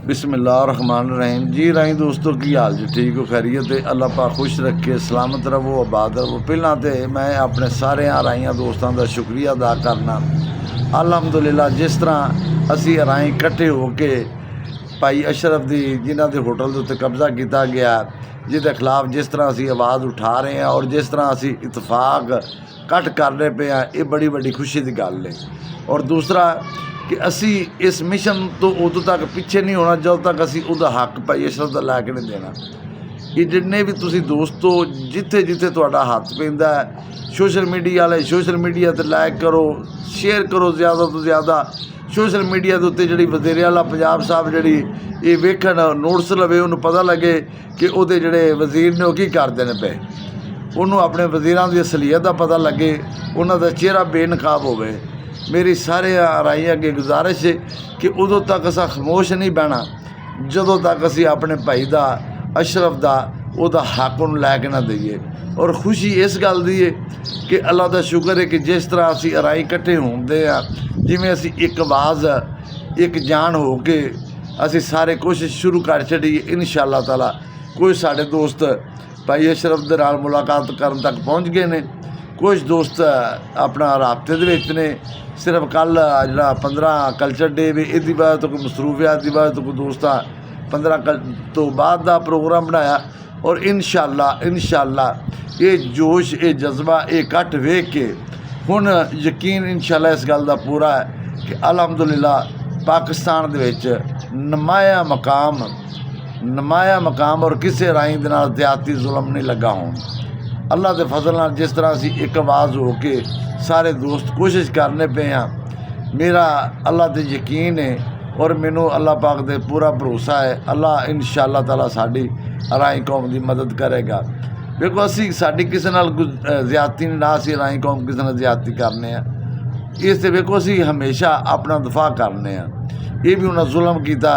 बिस्मिल्लाहिर्रहमानिर्रहीम जी राही दोस्तों की हाल जी ठीक हो खैरियत है अल्लाह पाक खुश रखे सलामत रवो आबाद रवो। पहला तो मैं अपने सारे राइयां दोस्तों का शुक्रिया अदा करना। अलहमदुलिल्लाह जिस तरह असी राई इकट्ठे होके भाई अशरफ दी जिन्हों के होटल के उत्ते कब्जा किया गया जिसके खिलाफ जिस तरह असी आवाज़ उठा रहे हैं और जिस तरह असी इतफाक कट कर रहे पे हैं ये बड़ी बड़ी खुशी की गल है। और दूसरा कि असी इस मिशन तो उदों तक पिछे नहीं होना जब तक असी उसका हक भाई अशरफ का लैके नहीं देना। ये जिन्ने भी तुसी दोस्तों जिथे जिथे तुहाडा हाथ पैंदा है सोशल मीडिया वाले सोशल मीडिया ते लाइक करो शेयर करो ज़्यादा तो ज़्यादा। सोशल मीडिया के उत्ते जिहड़ी वज़ीर आला पंजाब साहब जिहड़ी ये वेखण नोटिस लवे उन्होंने पता लगे कि उहदे जिहड़े वज़ीर ने की करदे ने पे उन्होंने अपने वज़ीरां दी असलीयत का पता लगे उन्हां दा चेहरा बेनकाब होवे। मेरी सारे राई अगे गुजारिश है कि उदों तक असा खामोश नहीं बहना जदों तक असी अपने भाई का अशरफ का वह हक उन्होंने लैके ना दईए। और खुशी इस गल की है कि अल्लाह का शुक्र है कि जिस तरह असी राई इकट्ठे होंदे आ जिमें असी एक आवाज़ एक जान हो के असी सारे कोशिश शुरू कर छड़ी। इंशाअल्लाह ताला कोई साढ़े दोस्त भाई अशरफ दे नाल मुलाकात करन तक पहुँच गए ने, कुछ दोस्त अपना राबते दे विच ने। सिर्फ कल जो 15 कल्चर डे भी इस वजह तो कोई मसरूफियात की वजह तो कोई दोस्त 15 तो बाद का प्रोग्राम बनाया। और इंशाअल्लाह ये जोश ये जज्बा ये कट वेख के हुण यकीन इंशाअल्लाह इस गल का पूरा है कि अलहमदुलिल्लाह पाकिस्तान दे विच नुमाया मकाम और किसी राई दे नाल ज़्यादती जुल्म नहीं लगा होण। अल्लाह के फजल नाल जिस तरह असी एक आवाज़ हो के सारे दोस्त कोशिश करने पे हैं मेरा अल्लाह ते यकीन है और मैनू अल्लाह पाक दे पूरा भरोसा है अल्लाह इंशाअल्लाह ताला साडी राई कौम की मदद करेगा। देखो असी साडी किसी नाल ज़्यादती ना असी राई कौम किसी नाल ज़्यादती करने इस ते वेखो असी हमेशा अपना दफा करने ये भी उन्हें जुल्म किया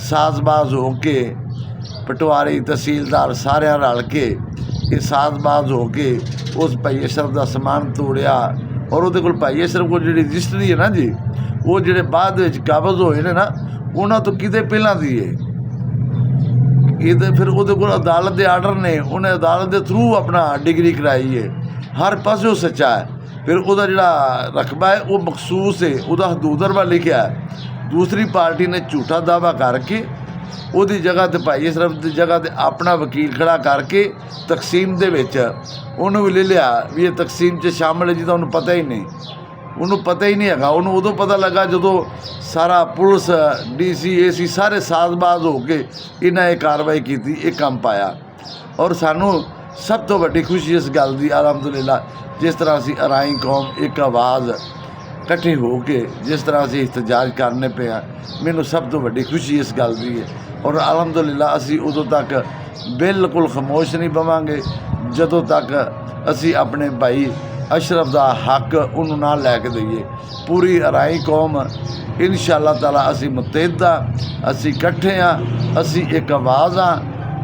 साजबाज हो के पटवारी तहसीलदार सारे रल के ये साजबाज हो के उस भाई अशरफ का समान तोड़िया और वो भाई अशरफ को जी रजिस्ट्री है ना जी वो जोड़े बाद काबज होए ने ना उन्होंने तो किते पहला दी है ये तो फिर वो अदालत के आर्डर ने उन्हें अदालत के थ्रू अपना डिग्री कराई है हर पासों सच्चा है। फिर वो जोड़ा रकबा है वो मखसूस है वह हदूदरवा लिखा है। दूसरी पार्टी ने झूठा दावा करके उहदी जगह ते भाई अशरफ की जगह ते अपना वकील खड़ा करके तकसीम दे विच उन्होंने भी ले लिया भी ये तकसीम च शामिल है जिसका उन्होंने पता ही नहीं उन्होंने पता ही नहीं है। उन्होंने उदों पता लगा जो सारा पुलिस DC AC सारे साजबाज हो के इन्हें एक कार्रवाई की ये काम पाया। और सानू सब तो वड्डी खुशी इस गल की अलहमदुलिल्लाह जिस तरह असी राई कौम एक आवाज़ इकट्ठे हो के जिस तरह असी एहतजाज करने पे हैं मैनू सब तो वड्डी खुशी इस गल की है। और अलहमदुलिल्लाह असी उदों तक बिल्कुल खामोश नहीं बवांगे जदों तक असी अपने भाई अशरफ का हक उन्होंने ना लैके दईए। पूरी राई कौम इंशाअल्लाह ताला असी मुतहद असी इकट्ठे हाँ असी एक आवाज़ हाँ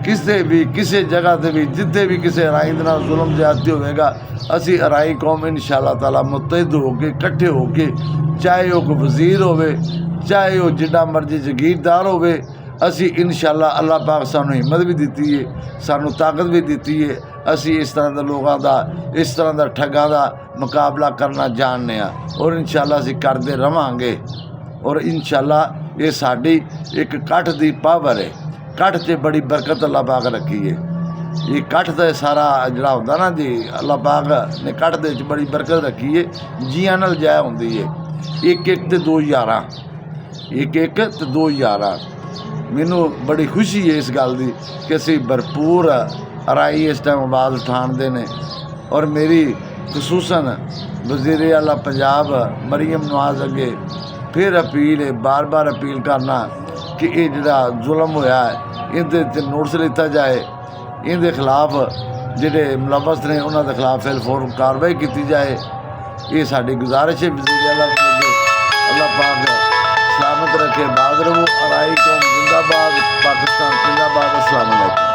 किसी भी किसी जगह से भी जिथे भी किसी राई दे नाल जुल्म ज़्यादती होवेगा असी राई कौम इंशाअल्लाह ताला मुतहद हो के इकट्ठे हो के चाहे वह कोई वज़ीर होवे चाहे वह जिड्डा मर्जी जगीरदार होवे असी इंशाअल्लाह अल्लाह पाक सानू हिम्मत भी दी है सानू ताकत भी दी है असी इस तरह के लोगों का इस तरह का ठगां का मुकाबला करना जानने और इंशाअल्लाह असी करते रहांगे। और इंशाअल्लाह ये साडी एक कठ की पावर है कठ से बड़ी बरकत अल्लाह पाक रखी है। ये कठ का सारा जड़ा होंदा ना जी अल्लाह पाक ने कठ दे विच बड़ी बरकत रखी है जियां नाल जय होंदी है एक एक ते दो यारां एक एक ते दो यारां। मैनू बड़ी खुशी है इस गल की कि असी भरपूर राई इस टाइम आवाज़ उठाते हैं। और मेरी खसूसन वज़ीर आला पंजाब मरीम नवाज़ अगे फिर अपील है बार बार अपील करना कि ये जो जुल्म होया है इहदे नोटिस लिता जाए इहदे खिलाफ जिहड़े मुलवस ने उन्होंने खिलाफ फिर फौरन कार्रवाई की जाए। ये साडी गुजारिश है वज़ीर आला अल्लाह पाक सलामत रखे बाद रहो। राई कौम जिंदाबाद पाकिस्तान जिंदाबाद। अस्सलाम वालेकुम।